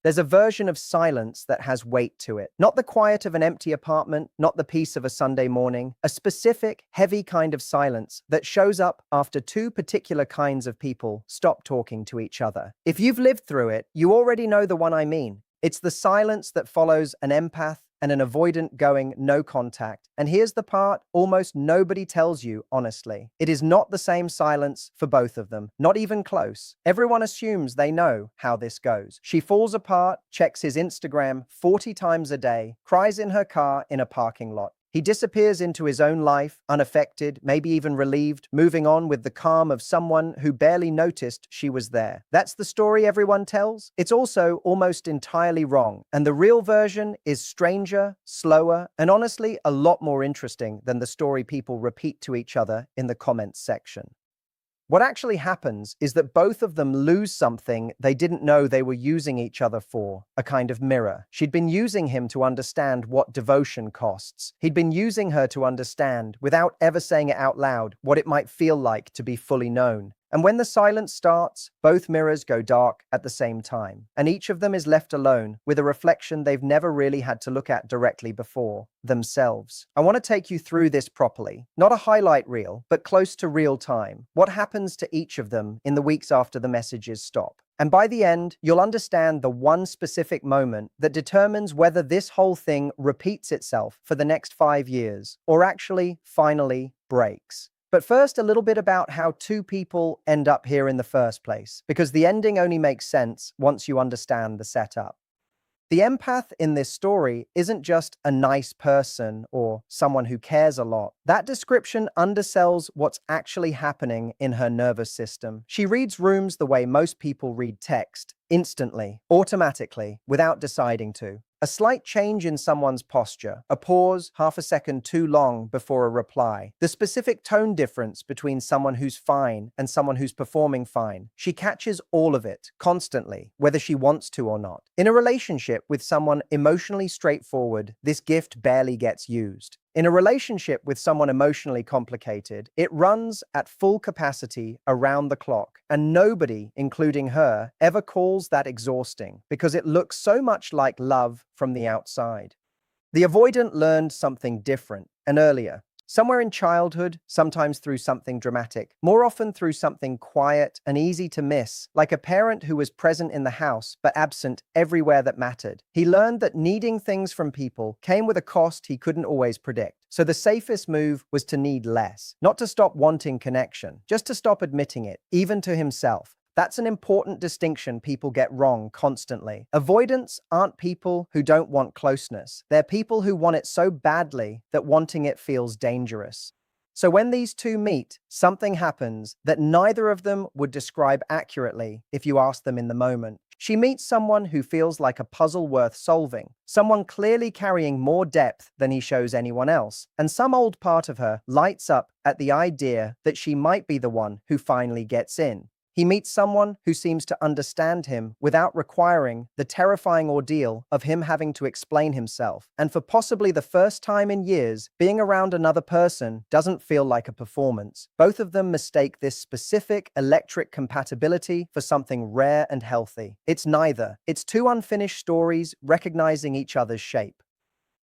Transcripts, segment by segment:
There's a version of silence that has weight to it. Not the quiet of an empty apartment, not the peace of a Sunday morning, a specific, heavy kind of silence that shows up after two particular kinds of people stop talking to each other. If you've lived through it, you already know the one I mean. It's the silence that follows an empath and an avoidant going no contact. And here's the part almost nobody tells you honestly. It is not the same silence for both of them, not even close. Everyone assumes they know how this goes. She falls apart, checks his Instagram 40 times a day, cries in her car in a parking lot. He disappears into his own life, unaffected, maybe even relieved, moving on with the calm of someone who barely noticed she was there. That's the story everyone tells. It's also almost entirely wrong, and the real version is stranger, slower, and honestly a lot more interesting than the story people repeat to each other in the comments section. What actually happens is that both of them lose something they didn't know they were using each other for, a kind of mirror. She'd been using him to understand what devotion costs. He'd been using her to understand, without ever saying it out loud, what it might feel like to be fully known. And when the silence starts, both mirrors go dark at the same time, and each of them is left alone with a reflection they've never really had to look at directly before, themselves. I want to take you through this properly, not a highlight reel, but close to real time. What happens to each of them in the weeks after the messages stop? And by the end, you'll understand the one specific moment that determines whether this whole thing repeats itself for the next 5 years, or actually, finally, breaks. But first, a little bit about how two people end up here in the first place, because the ending only makes sense once you understand the setup. The empath in this story isn't just a nice person or someone who cares a lot. That description undersells what's actually happening in her nervous system. She reads rooms the way most people read text, instantly, automatically, without deciding to. A slight change in someone's posture, a pause half a second too long before a reply, the specific tone difference between someone who's fine and someone who's performing fine. She catches all of it, constantly, whether she wants to or not. In a relationship with someone emotionally straightforward, this gift barely gets used. In a relationship with someone emotionally complicated, it runs at full capacity around the clock, and nobody, including her, ever calls that exhausting because it looks so much like love from the outside. The avoidant learned something different and earlier. Somewhere in childhood, sometimes through something dramatic, more often through something quiet and easy to miss, like a parent who was present in the house but absent everywhere that mattered. He learned that needing things from people came with a cost he couldn't always predict. So the safest move was to need less, not to stop wanting connection, just to stop admitting it, even to himself. That's an important distinction people get wrong constantly. Avoidants aren't people who don't want closeness. They're people who want it so badly that wanting it feels dangerous. So when these two meet, something happens that neither of them would describe accurately if you asked them in the moment. She meets someone who feels like a puzzle worth solving, someone clearly carrying more depth than he shows anyone else, and some old part of her lights up at the idea that she might be the one who finally gets in. He meets someone who seems to understand him without requiring the terrifying ordeal of him having to explain himself. And for possibly the first time in years, being around another person doesn't feel like a performance. Both of them mistake this specific electric compatibility for something rare and healthy. It's neither. It's two unfinished stories recognizing each other's shape.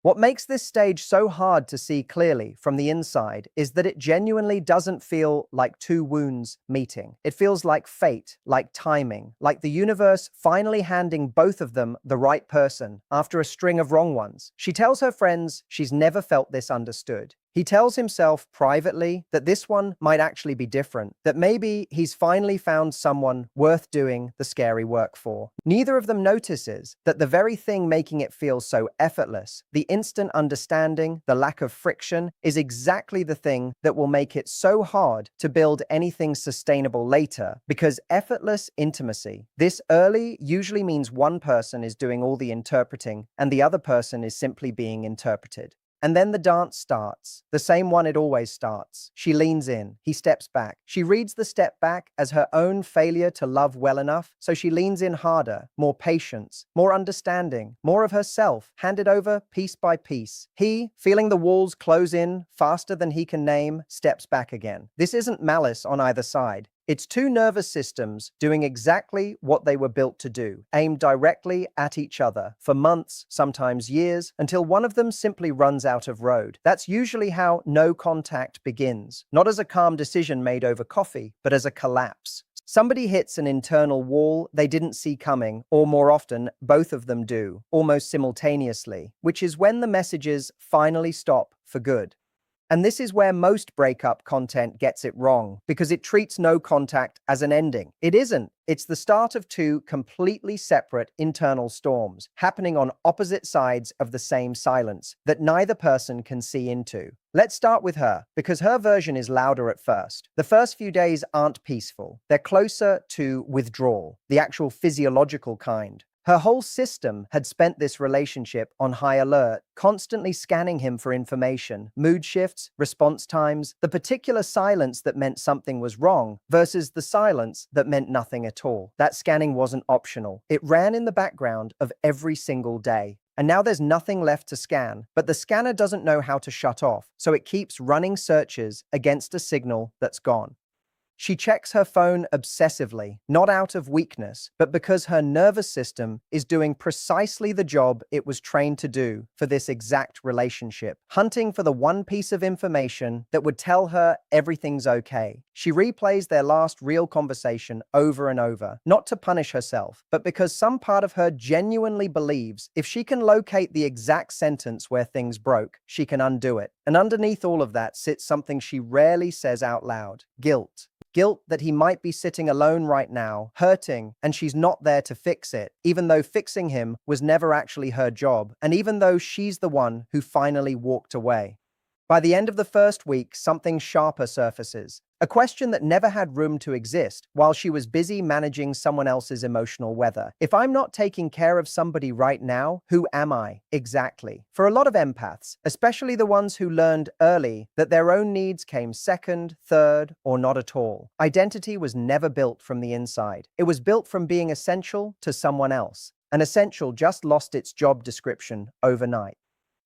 What makes this stage so hard to see clearly from the inside is that it genuinely doesn't feel like two wounds meeting. It feels like fate, like timing, like the universe finally handing both of them the right person after a string of wrong ones. She tells her friends she's never felt this understood. He tells himself privately that this one might actually be different, that maybe he's finally found someone worth doing the scary work for. Neither of them notices that the very thing making it feel so effortless, the instant understanding, the lack of friction, is exactly the thing that will make it so hard to build anything sustainable later, because effortless intimacy, this early, usually means one person is doing all the interpreting and the other person is simply being interpreted. And then the dance starts, the same one it always starts. She leans in, he steps back. She reads the step back as her own failure to love well enough, so she leans in harder, more patience, more understanding, more of herself, handed over piece by piece. He, feeling the walls close in faster than he can name, steps back again. This isn't malice on either side. It's two nervous systems doing exactly what they were built to do, aimed directly at each other for months, sometimes years, until one of them simply runs out of road. That's usually how no contact begins, not as a calm decision made over coffee, but as a collapse. Somebody hits an internal wall they didn't see coming, or more often, both of them do, almost simultaneously, which is when the messages finally stop for good. And this is where most breakup content gets it wrong, because it treats no contact as an ending. It isn't. It's the start of two completely separate internal storms happening on opposite sides of the same silence that neither person can see into. Let's start with her, because her version is louder at first. The first few days aren't peaceful. They're closer to withdrawal, the actual physiological kind. Her whole system had spent this relationship on high alert, constantly scanning him for information, mood shifts, response times, the particular silence that meant something was wrong versus the silence that meant nothing at all. That scanning wasn't optional. It ran in the background of every single day. And now there's nothing left to scan, but the scanner doesn't know how to shut off, so it keeps running searches against a signal that's gone. She checks her phone obsessively, not out of weakness, but because her nervous system is doing precisely the job it was trained to do for this exact relationship, hunting for the one piece of information that would tell her everything's okay. She replays their last real conversation over and over, not to punish herself, but because some part of her genuinely believes if she can locate the exact sentence where things broke, she can undo it. And underneath all of that sits something she rarely says out loud: guilt. Guilt that he might be sitting alone right now, hurting, and she's not there to fix it, even though fixing him was never actually her job, and even though she's the one who finally walked away. By the end of the first week, something sharper surfaces. A question that never had room to exist while she was busy managing someone else's emotional weather. If I'm not taking care of somebody right now, who am I? Exactly. For a lot of empaths, especially the ones who learned early that their own needs came second, third, or not at all, identity was never built from the inside. It was built from being essential to someone else. And essential just lost its job description overnight.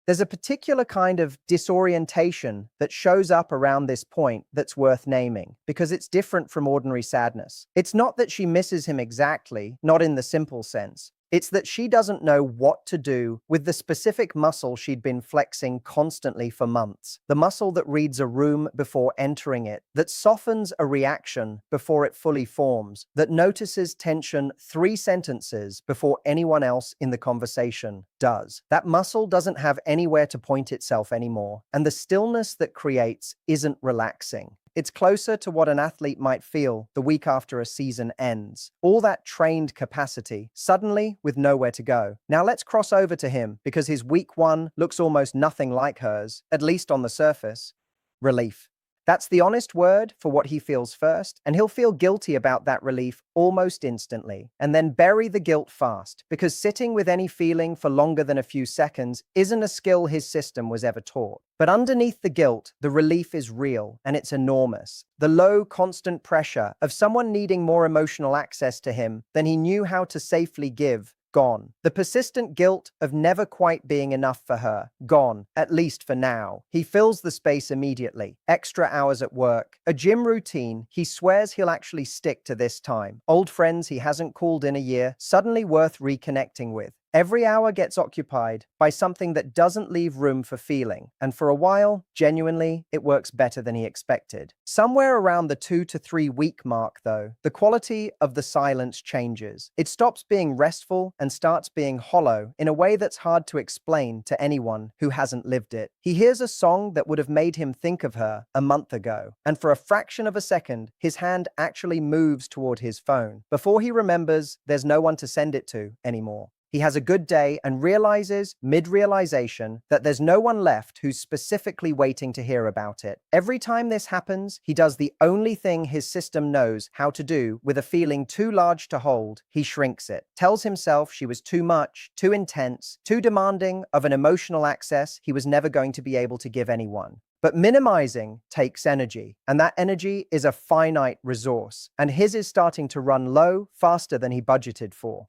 There's a particular kind of disorientation that shows up around this point that's worth naming, because it's different from ordinary sadness. It's not that she misses him exactly, not in the simple sense. It's that she doesn't know what to do with the specific muscle she'd been flexing constantly for months. The muscle that reads a room before entering it, that softens a reaction before it fully forms, that notices tension 3 sentences before anyone else in the conversation does. That muscle doesn't have anywhere to point itself anymore, and the stillness that creates isn't relaxing. It's closer to what an athlete might feel the week after a season ends. All that trained capacity, suddenly with nowhere to go. Now let's cross over to him, because his week 1 looks almost nothing like hers, at least on the surface. Relief. That's the honest word for what he feels first, and he'll feel guilty about that relief almost instantly, and then bury the guilt fast, because sitting with any feeling for longer than a few seconds isn't a skill his system was ever taught. But underneath the guilt, the relief is real, and it's enormous. The low, constant pressure of someone needing more emotional access to him than he knew how to safely give, gone. The persistent guilt of never quite being enough for her, gone, at least for now. He fills the space immediately. Extra hours at work, a gym routine he swears he'll actually stick to this time. Old friends he hasn't called in a year, suddenly worth reconnecting with. Every hour gets occupied by something that doesn't leave room for feeling, and for a while, genuinely, it works better than he expected. Somewhere around the 2 to 3 week mark, though, the quality of the silence changes. It stops being restful and starts being hollow in a way that's hard to explain to anyone who hasn't lived it. He hears a song that would have made him think of her a month ago, and for a fraction of a second, his hand actually moves toward his phone, before he remembers there's no one to send it to anymore. He has a good day and realizes, mid-realization, that there's no one left who's specifically waiting to hear about it. Every time this happens, he does the only thing his system knows how to do with a feeling too large to hold. He shrinks it, tells himself she was too much, too intense, too demanding of an emotional access he was never going to be able to give anyone. But minimizing takes energy, and that energy is a finite resource, and his is starting to run low faster than he budgeted for.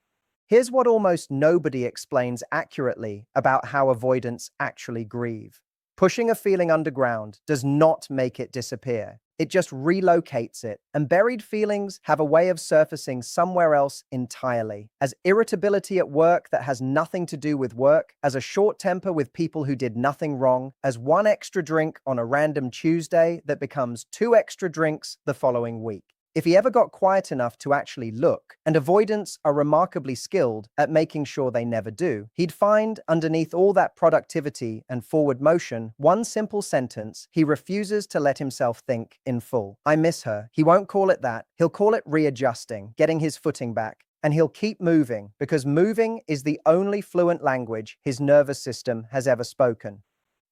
Here's what almost nobody explains accurately about how avoidants actually grieve. Pushing a feeling underground does not make it disappear. it just relocates it, and buried feelings have a way of surfacing somewhere else entirely. As irritability at work that has nothing to do with work, as a short temper with people who did nothing wrong, as one extra drink on a random Tuesday that becomes two extra drinks the following week. If he ever got quiet enough to actually look, and avoidants are remarkably skilled at making sure they never do, he'd find underneath all that productivity and forward motion one simple sentence he refuses to let himself think in full. I miss her. He won't call it that. He'll call it readjusting, getting his footing back. And he'll keep moving, because moving is the only fluent language his nervous system has ever spoken.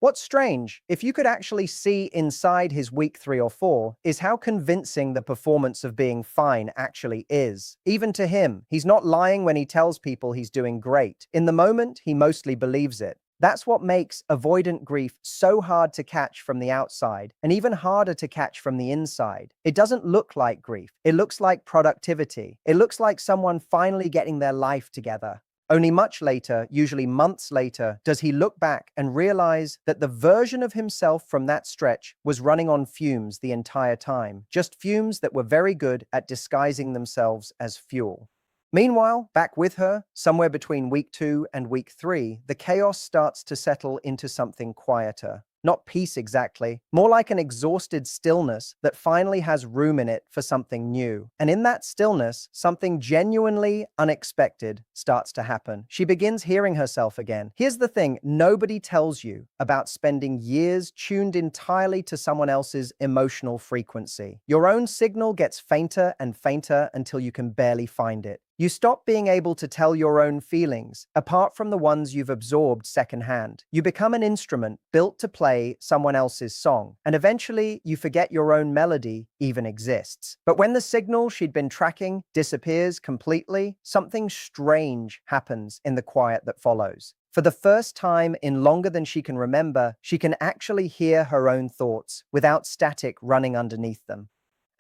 What's strange, if you could actually see inside his week 3 or 4, is how convincing the performance of being fine actually is. Even to him, he's not lying when he tells people he's doing great. In the moment, he mostly believes it. That's what makes avoidant grief so hard to catch from the outside, and even harder to catch from the inside. It doesn't look like grief. It looks like productivity. It looks like someone finally getting their life together. Only much later, usually months later, does he look back and realize that the version of himself from that stretch was running on fumes the entire time, just fumes that were very good at disguising themselves as fuel. Meanwhile, back with her, somewhere between week 2 and week 3, the chaos starts to settle into something quieter. Not peace exactly, more like an exhausted stillness that finally has room in it for something new. And in that stillness, something genuinely unexpected starts to happen. She begins hearing herself again. Here's the thing nobody tells you about spending years tuned entirely to someone else's emotional frequency. Your own signal gets fainter and fainter until you can barely find it. You stop being able to tell your own feelings, apart from the ones you've absorbed secondhand. You become an instrument built to play someone else's song, and eventually you forget your own melody even exists. But when the signal she'd been tracking disappears completely, something strange happens in the quiet that follows. For the first time in longer than she can remember, she can actually hear her own thoughts without static running underneath them.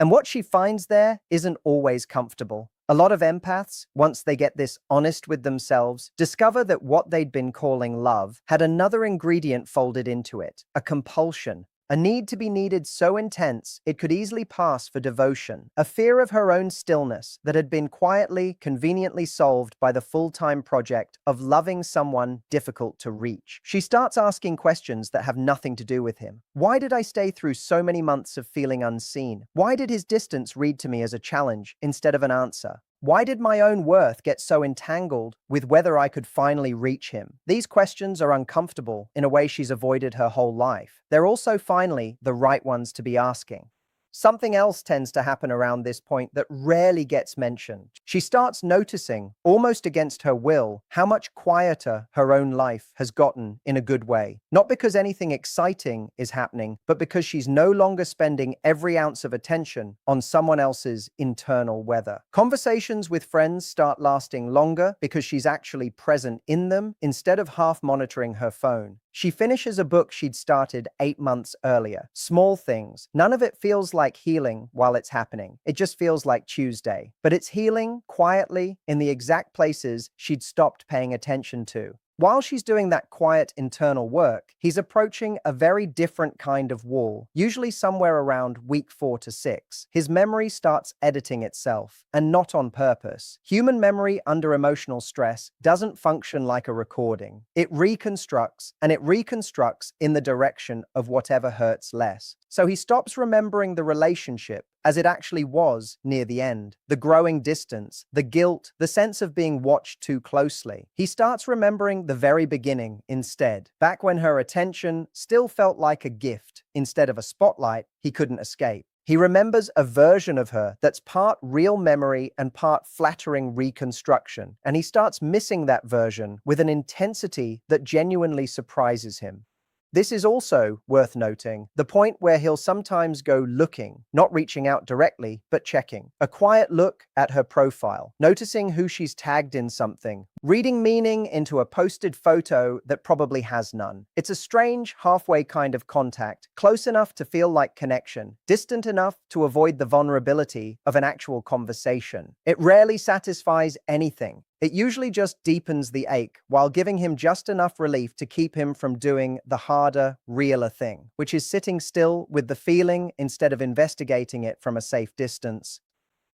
And what she finds there isn't always comfortable. A lot of empaths, once they get this honest with themselves, discover that what they'd been calling love had another ingredient folded into it, a compulsion. A need to be needed so intense it could easily pass for devotion, a fear of her own stillness that had been quietly, conveniently solved by the full-time project of loving someone difficult to reach. She starts asking questions that have nothing to do with him. Why did I stay through so many months of feeling unseen? Why did his distance read to me as a challenge instead of an answer? Why did my own worth get so entangled with whether I could finally reach him? These questions are uncomfortable in a way she's avoided her whole life. They're also finally the right ones to be asking. Something else tends to happen around this point that rarely gets mentioned. She starts noticing, almost against her will, how much quieter her own life has gotten in a good way. Not because anything exciting is happening, but because she's no longer spending every ounce of attention on someone else's internal weather. Conversations with friends start lasting longer because she's actually present in them instead of half monitoring her phone. She finishes a book she'd started 8 months earlier. Small things. None of it feels like healing while it's happening. It just feels like Tuesday. But it's healing quietly in the exact places she'd stopped paying attention to. While she's doing that quiet internal work, he's approaching a very different kind of wall, usually somewhere around week 4 to 6. His memory starts editing itself, and not on purpose. Human memory under emotional stress doesn't function like a recording. It reconstructs, and it reconstructs in the direction of whatever hurts less. So he stops remembering the relationship as it actually was near the end. The growing distance, the guilt, the sense of being watched too closely. He starts remembering the very beginning instead, back when her attention still felt like a gift instead of a spotlight he couldn't escape. He remembers a version of her that's part real memory and part flattering reconstruction, and he starts missing that version with an intensity that genuinely surprises him. This is also worth noting, the point where he'll sometimes go looking, not reaching out directly, but checking. A quiet look at her profile, noticing who she's tagged in something, reading meaning into a posted photo that probably has none. It's a strange, halfway kind of contact, close enough to feel like connection, distant enough to avoid the vulnerability of an actual conversation. It rarely satisfies anything. It usually just deepens the ache while giving him just enough relief to keep him from doing the harder, realer thing, which is sitting still with the feeling instead of investigating it from a safe distance.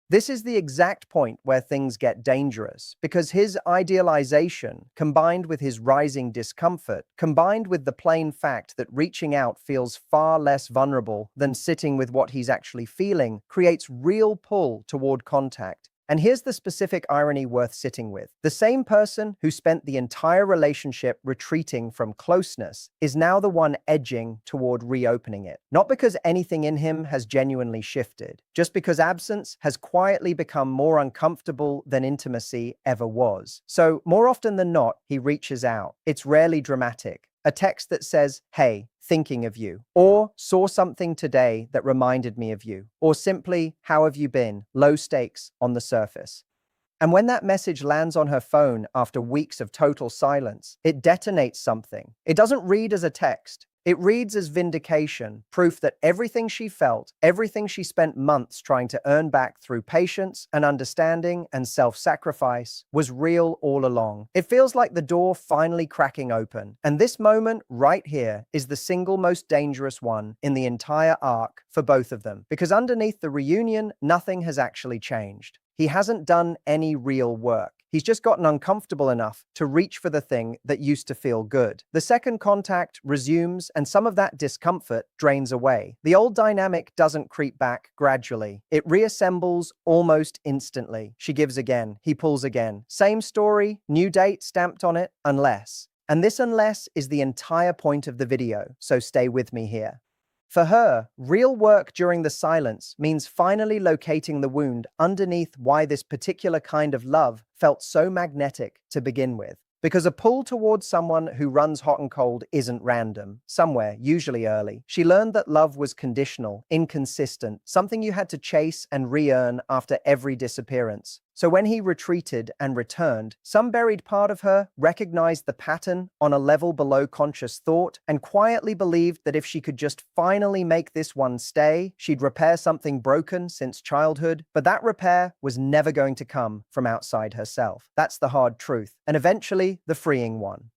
This is the exact point where things get dangerous, because his idealization, combined with his rising discomfort, combined with the plain fact that reaching out feels far less vulnerable than sitting with what he's actually feeling, creates real pull toward contact. And here's the specific irony worth sitting with. The same person who spent the entire relationship retreating from closeness is now the one edging toward reopening it. Not because anything in him has genuinely shifted, just because absence has quietly become more uncomfortable than intimacy ever was. So, more often than not, he reaches out. It's rarely dramatic. A text that says, "Hey, thinking of you," or "saw something today that reminded me of you," or simply, "How have you been?" Low stakes on the surface. And when that message lands on her phone after weeks of total silence, it detonates something. It doesn't read as a text. It reads as vindication, proof that everything she felt, everything she spent months trying to earn back through patience and understanding and self-sacrifice, was real all along. It feels like the door finally cracking open. And this moment right here is the single most dangerous one in the entire arc for both of them. Because underneath the reunion, nothing has actually changed. He hasn't done any real work. He's just gotten uncomfortable enough to reach for the thing that used to feel good. The second contact resumes, and some of that discomfort drains away. The old dynamic doesn't creep back gradually. It reassembles almost instantly. She gives again. He pulls again. Same story, new date stamped on it, unless. And this unless is the entire point of the video, so stay with me here. For her, real work during the silence means finally locating the wound underneath why this particular kind of love felt so magnetic to begin with. Because a pull towards someone who runs hot and cold isn't random. Somewhere, usually early, she learned that love was conditional, inconsistent, something you had to chase and re-earn after every disappearance. So when he retreated and returned, some buried part of her recognized the pattern on a level below conscious thought and quietly believed that if she could just finally make this one stay, she'd repair something broken since childhood. But that repair was never going to come from outside herself. That's the hard truth, and eventually the freeing one.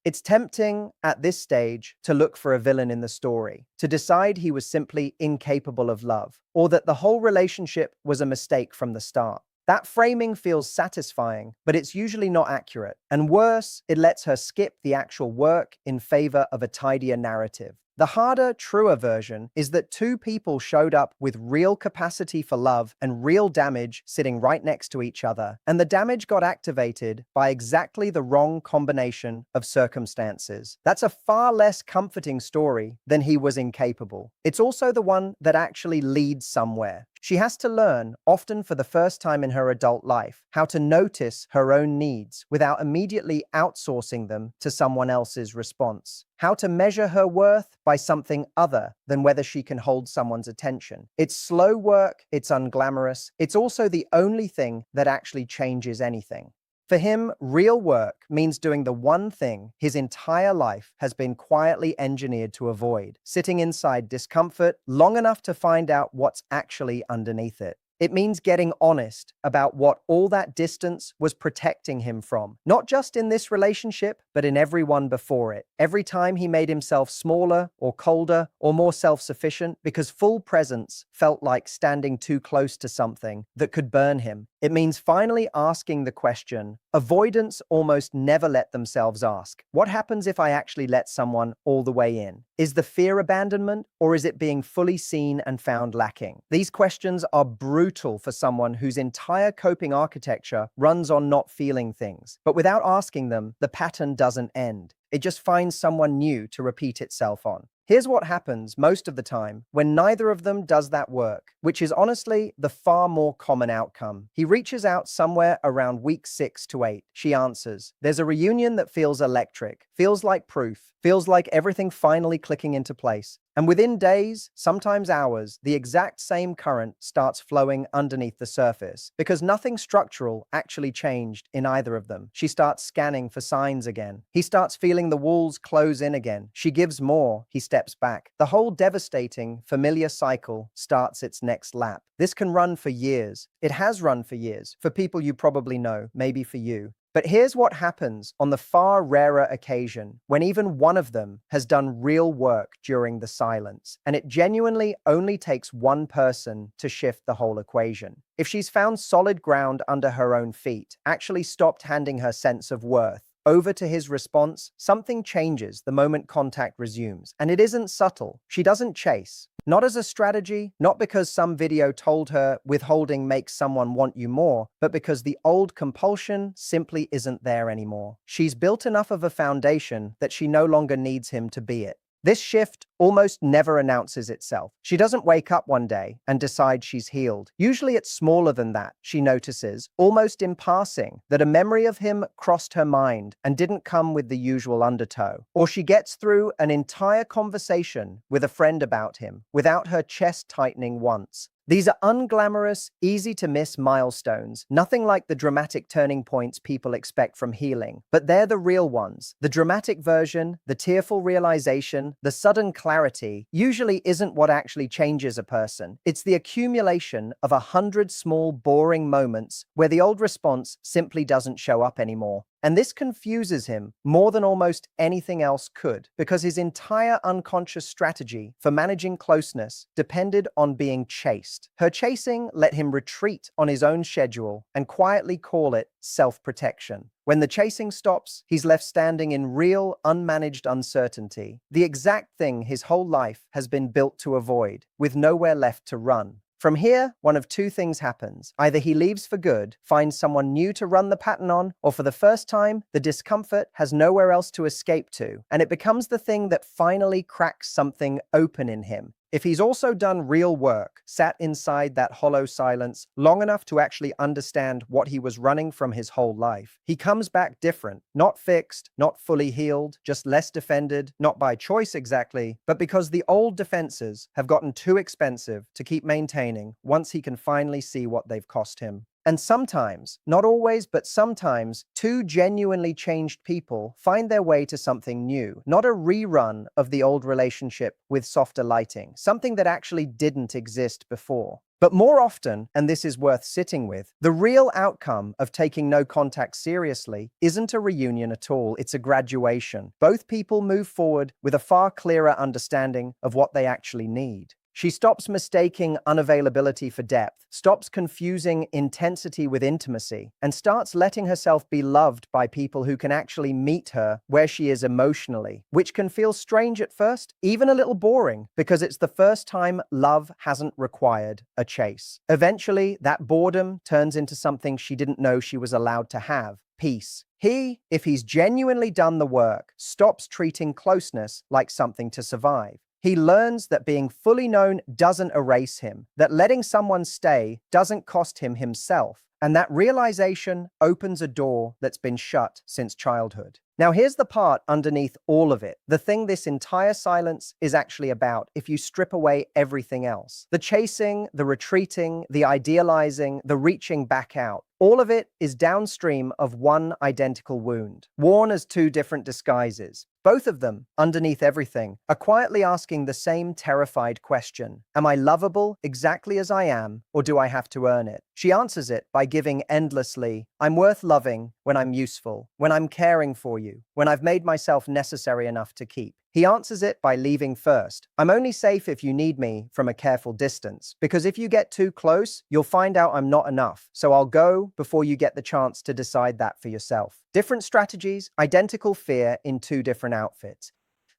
It's tempting at this stage to look for a villain in the story, to decide he was simply incapable of love, or that the whole relationship was a mistake from the start. That framing feels satisfying, but it's usually not accurate. And worse, it lets her skip the actual work in favor of a tidier narrative. The harder, truer version is that two people showed up with real capacity for love and real damage sitting right next to each other, and the damage got activated by exactly the wrong combination of circumstances. That's a far less comforting story than he was incapable. It's also the one that actually leads somewhere. She has to learn, often for the first time in her adult life, how to notice her own needs without immediately outsourcing them to someone else's response. How to measure her worth by something other than whether she can hold someone's attention. It's slow work, it's unglamorous, it's also the only thing that actually changes anything. For him, real work means doing the one thing his entire life has been quietly engineered to avoid, sitting inside discomfort long enough to find out what's actually underneath it. It means getting honest about what all that distance was protecting him from, not just in this relationship, but in every one before it. Every time he made himself smaller or colder or more self-sufficient because full presence felt like standing too close to something that could burn him. It means finally asking the question avoidants almost never let themselves ask. What happens if I actually let someone all the way in? Is the fear abandonment, or is it being fully seen and found lacking? These questions are brutal for someone whose entire coping architecture runs on not feeling things. But without asking them, the pattern doesn't end. It just finds someone new to repeat itself on. Here's what happens most of the time when neither of them does that work, which is honestly the far more common outcome. He reaches out somewhere around week 6 to 8. She answers. There's a reunion that feels electric, feels like proof, feels like everything finally clicking into place. And within days, sometimes hours, the exact same current starts flowing underneath the surface because nothing structural actually changed in either of them. She starts scanning for signs again. He starts feeling the walls close in again. She gives more, he steps back. The whole devastating, familiar cycle starts its next lap. This can run for years. It has run for years, for people you probably know, maybe for you. But here's what happens on the far rarer occasion when even one of them has done real work during the silence, and it genuinely only takes one person to shift the whole equation. If she's found solid ground under her own feet, actually stopped handing her sense of worth over to his response, something changes the moment contact resumes. And it isn't subtle. She doesn't chase. Not as a strategy, not because some video told her withholding makes someone want you more, but because the old compulsion simply isn't there anymore. She's built enough of a foundation that she no longer needs him to be it. This shift almost never announces itself. She doesn't wake up one day and decide she's healed. Usually it's smaller than that. She notices, almost in passing, that a memory of him crossed her mind and didn't come with the usual undertow. Or she gets through an entire conversation with a friend about him without her chest tightening once. These are unglamorous, easy-to-miss milestones, nothing like the dramatic turning points people expect from healing, but they're the real ones. The dramatic version, the tearful realization, the sudden clarity, usually isn't what actually changes a person. It's the accumulation of 100 small, boring moments where the old response simply doesn't show up anymore. And this confuses him more than almost anything else could, because his entire unconscious strategy for managing closeness depended on being chased. Her chasing let him retreat on his own schedule and quietly call it self-protection. When the chasing stops, he's left standing in real, unmanaged uncertainty, the exact thing his whole life has been built to avoid, with nowhere left to run. From here, one of two things happens. Either he leaves for good, finds someone new to run the pattern on, or for the first time, the discomfort has nowhere else to escape to, and it becomes the thing that finally cracks something open in him. If he's also done real work, sat inside that hollow silence long enough to actually understand what he was running from his whole life, he comes back different, not fixed, not fully healed, just less defended, not by choice exactly, but because the old defenses have gotten too expensive to keep maintaining once he can finally see what they've cost him. And sometimes, not always, but sometimes, two genuinely changed people find their way to something new, not a rerun of the old relationship with softer lighting, something that actually didn't exist before. But more often, and this is worth sitting with, the real outcome of taking no contact seriously isn't a reunion at all, it's a graduation. Both people move forward with a far clearer understanding of what they actually need. She stops mistaking unavailability for depth, stops confusing intensity with intimacy, and starts letting herself be loved by people who can actually meet her where she is emotionally, which can feel strange at first, even a little boring, because it's the first time love hasn't required a chase. Eventually, that boredom turns into something she didn't know she was allowed to have. Peace. He, if he's genuinely done the work, stops treating closeness like something to survive. He learns that being fully known doesn't erase him, that letting someone stay doesn't cost him himself, and that realization opens a door that's been shut since childhood. Now here's the part underneath all of it, the thing this entire silence is actually about if you strip away everything else. The chasing, the retreating, the idealizing, the reaching back out. All of it is downstream of one identical wound, worn as two different disguises. Both of them, underneath everything, are quietly asking the same terrified question. Am I lovable exactly as I am, or do I have to earn it? She answers it by giving endlessly, I'm worth loving when I'm useful, when I'm caring for you, when I've made myself necessary enough to keep. He answers it by leaving first. I'm only safe if you need me from a careful distance, because if you get too close, you'll find out I'm not enough. So I'll go before you get the chance to decide that for yourself. Different strategies, identical fear in two different outfits.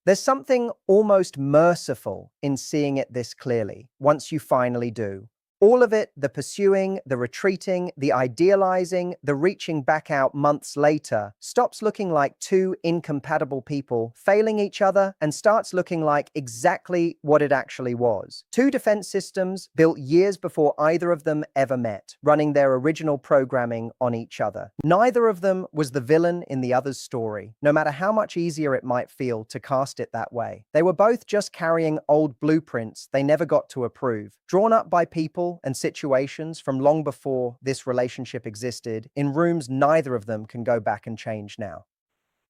There's something almost merciful in seeing it this clearly, once you finally do. All of it, the pursuing, the retreating, the idealizing, the reaching back out months later, stops looking like two incompatible people failing each other and starts looking like exactly what it actually was. Two defense systems built years before either of them ever met, running their original programming on each other. Neither of them was the villain in the other's story, no matter how much easier it might feel to cast it that way. They were both just carrying old blueprints they never got to approve, drawn up by people and situations from long before this relationship existed, in rooms neither of them can go back and change now.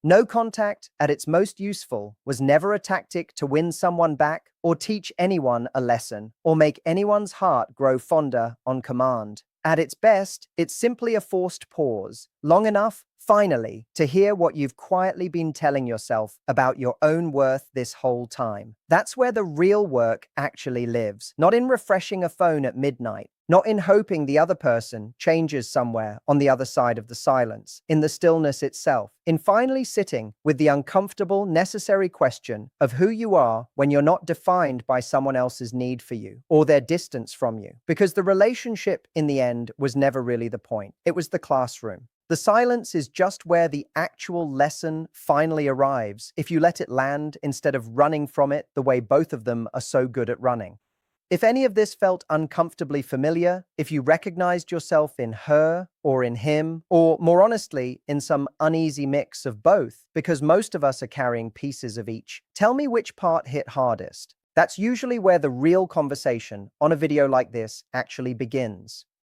No contact, at its most useful, was never a tactic to win someone back or teach anyone a lesson or make anyone's heart grow fonder on command. At its best, it's simply a forced pause, long enough, finally, to hear what you've quietly been telling yourself about your own worth this whole time. That's where the real work actually lives, not in refreshing a phone at midnight, not in hoping the other person changes somewhere on the other side of the silence, in the stillness itself, in finally sitting with the uncomfortable, necessary question of who you are when you're not defined by someone else's need for you or their distance from you. Because the relationship, in the end, was never really the point. It was the classroom. The silence is just where the actual lesson finally arrives if you let it land instead of running from it the way both of them are so good at running. If any of this felt uncomfortably familiar, if you recognized yourself in her or in him, or more honestly, in some uneasy mix of both, because most of us are carrying pieces of each, tell me which part hit hardest. That's usually where the real conversation on a video like this actually begins.